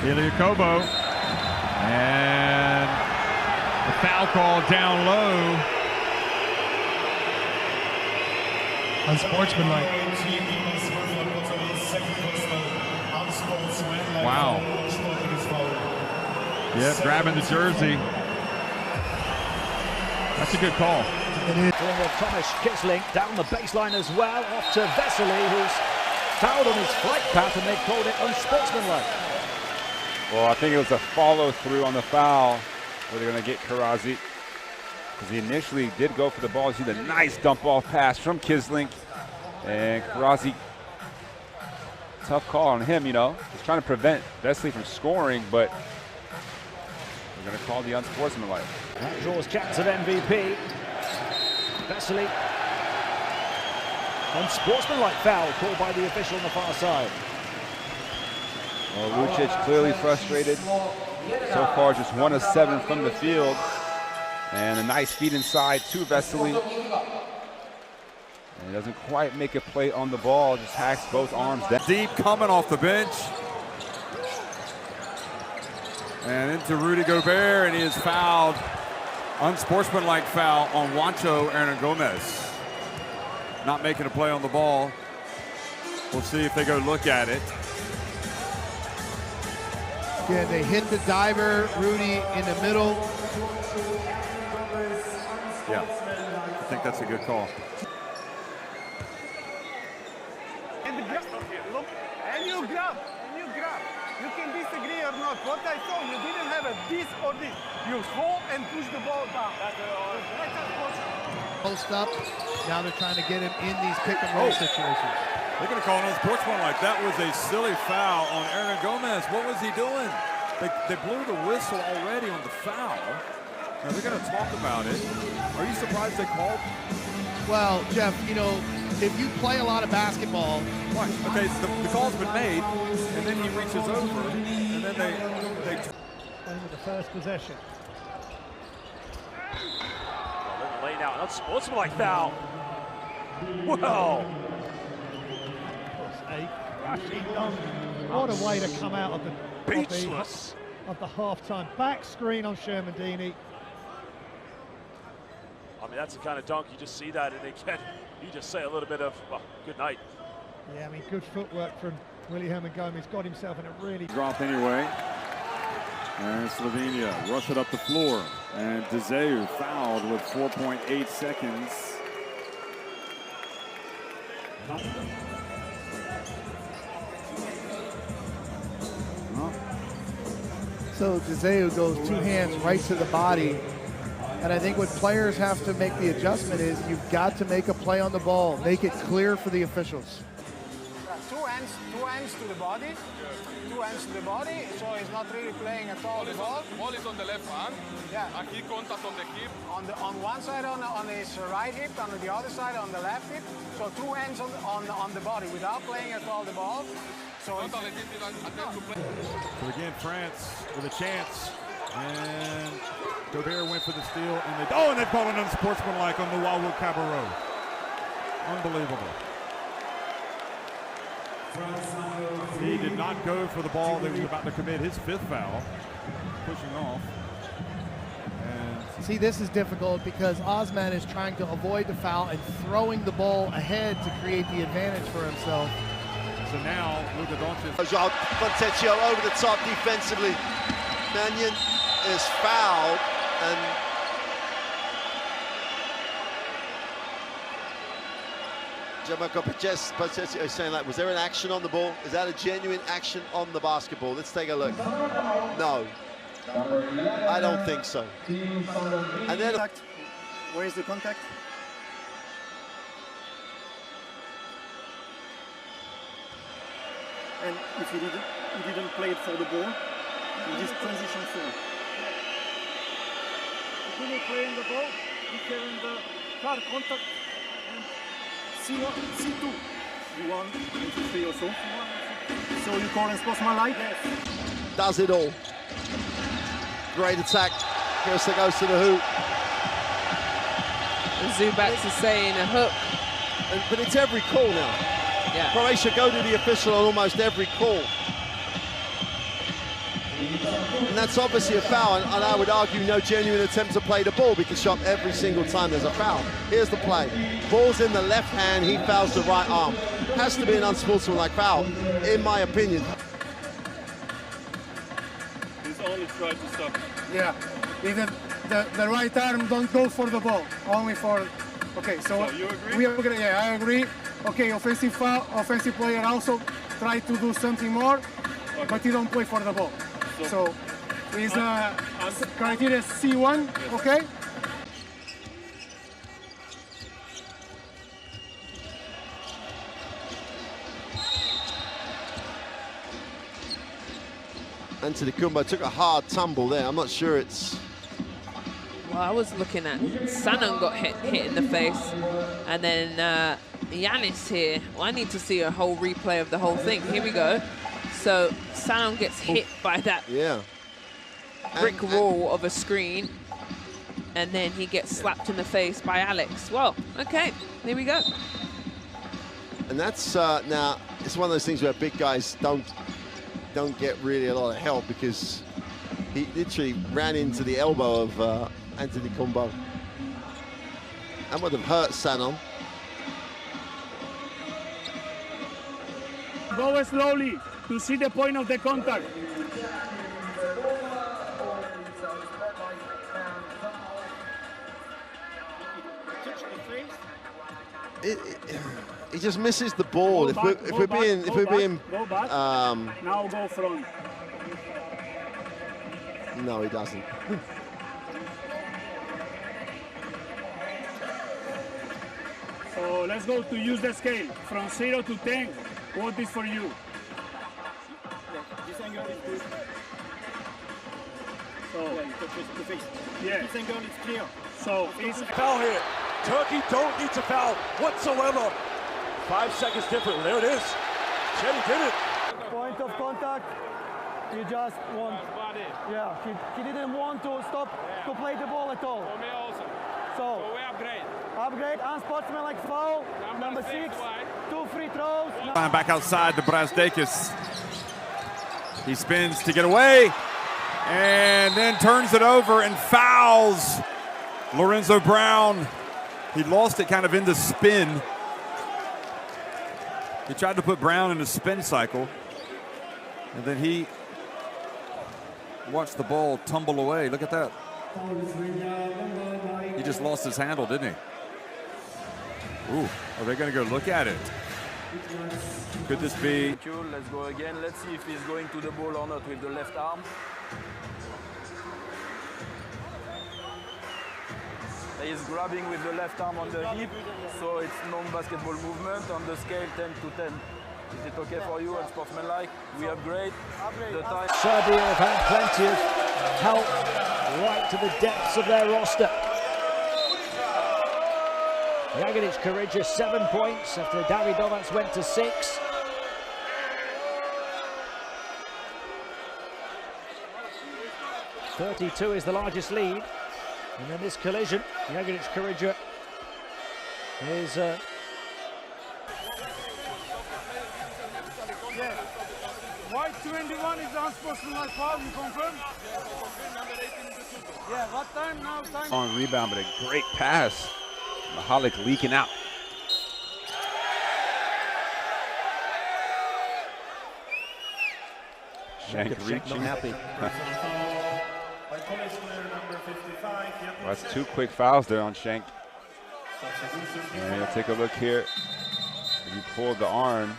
Kobo. And the foul call down low. Unsportsmanlike. Wow. Yep, grabbing the jersey. That's a good call. Thomas Kisling down the baseline as well, off to Vesely, who's fouled on his flight path, and they called it unsportsmanlike. Well, I think it was a follow-through on the foul where they're going to get Karazi, because he initially did go for the ball. You see the nice dump-off pass from Kisling, and Karazi, tough call on him, you know. He's trying to prevent Vesely from scoring, but they're going to call the unsportsmanlike. That draws chance of MVP. Vesely. Unsportsmanlike foul called by the official on the far side. Well, Lucic clearly frustrated. So far, just 1 of 7 from the field. And a nice feed inside to Vesely. And he doesn't quite make a play on the ball, just hacks both arms down. Deep coming off the bench. And into Rudy Gobert, and he is fouled. Unsportsmanlike foul on Juancho Hernangomez. Not making a play on the ball. We'll see if they go look at it. Yeah, they hit the diver, Rudy in the middle. Yeah, I think that's a good call. And you grab. You can disagree or not. What I saw, you didn't have a this or this. You hold and push the ball down. Post up. Now they're trying to get him in these pick and roll situations. They're going to call an unsportsmanlike. That was a silly foul on Hernangomez. What was he doing? They blew the whistle already on the foul. Now they're going to talk about it. Are you surprised they called? Well, Jeff, you know, if you play a lot of basketball. Watch. Okay, the call's been made, and then he reaches over, and then they over the first possession. Laid out, unsportsmanlike foul. Wow. What a way to come out of the Speechless. of the half-time back screen on Sherman-Deeney. I mean, that's the kind of dunk you just see that, and again, you just say a little bit of, well, good night. Yeah, I mean, good footwork from Willie Hernangomez. Got himself in a really drop anyway. And Slovenia rush it up the floor, and Dzeu fouled with 4.8 seconds. So Dzeu goes 2 hands right to the body. And I think what players have to make the adjustment is you've got to make a play on the ball. Make it clear for the officials. Two hands to the body. 2 hands to the body, so he's not really playing at all the ball. Ball is on the left hand. Yeah. And he contact on the hip. On one side on his right hip, on the other side on the left hip. So 2 hands on the body without playing at all the ball. So Totally didn't attempt to play. So again, France with a chance. And Gobert went for the steal, and they called an unsportsmanlike on the Wildwood Cabarro. Unbelievable. He did not go for the ball that was about to commit his 5th foul, pushing off. And see, this is difficult because Osman is trying to avoid the foul and throwing the ball ahead to create the advantage for himself. So now, Luka Doncic. Fontecchio over the top defensively. Mannion is fouled, and Fontecchio is saying, like, was there an action on the ball? Is that a genuine action on the basketball? Let's take a look. No, I don't think so. And then, where is the contact? And if you didn't play it for the ball, in this transition form. you didn't play in the ball, if you're in the hard contact, and C1, C2. You won, C3 or so. So you call unsportsmanlike? yes. does it all. Great attack. Kirsten goes to the hoop. Zubats is saying a hook. But it's every call now. Yeah. Croatia go to the official on almost every call. And that's obviously a foul, and I would argue no genuine attempt to play the ball because shot every single time there's a foul. Here's the play. Ball's in the left hand, he fouls the right arm. Has to be an unsportsmanlike foul, in my opinion. He's only trying to stop. Yeah. Either the right arm don't go for the ball, only for. Okay, so you agree? We agree. Yeah, I agree. Okay, offensive foul, offensive player also try to do something more, but he don't play for the ball. So is criteria C1, okay? Antetokounmpo took a hard tumble there. I'm not sure it's... Well, I was looking at Sanon got hit in the face, and then Giannis here. Well, I need to see a whole replay of the whole thing. Here we go. So Sanon gets hit by that brick wall of a screen, and then he gets slapped in the face by Alex. Well, okay, here we go. And that's now it's one of those things where big guys don't get really a lot of help because he literally ran into the elbow of Antetokounmpo. That would have hurt Sanon. Go slowly to see the point of the contact. He just misses the ball. If we're being now go front. No, he doesn't. So let's go to use the scale from 0 to 10. What is for you? This angle is good. So Yeah, you touch the face. yeah. This angle is clear. So it's Foul here. Turkey don't need to foul whatsoever. 5 seconds different. There it is. Chetty did it. Point of contact. He just want. Yeah, he didn't want to stop to play the ball at all. For me also. So We upgrade. upgrade, unsportsmanlike foul. Number 6, 2 free throws. Back outside the Brazdakis. He spins to get away and then turns it over and fouls Lorenzo Brown. He lost it kind of in the spin. He tried to put Brown in a spin cycle, and then he watched the ball tumble away. Look at that. He just lost his handle, didn't he? Ooh, are they going to go look at it? Could this be? Let's go again. Let's see if he's going to the ball or not with the left arm. He's grabbing with the left arm on the hip, so it's non-basketball movement on the scale 10 to 10. Is it okay for you and sportsmanlike? We upgrade the time. Serbia have had plenty of help right to the depths of their roster. Jagodic Korija 7 points after Davidovac went to 6. .32 is the largest lead. And then this collision, Jagodic Korija is White 21 is unsportsmanlike foul, you confirm? Yeah, what time now? Time? On rebound, but a great pass. Mahalik leaking out. Shank reaching. not happy. Well, that's 2 quick fouls there on Shank. And you'll take a look here. He pulled the arm.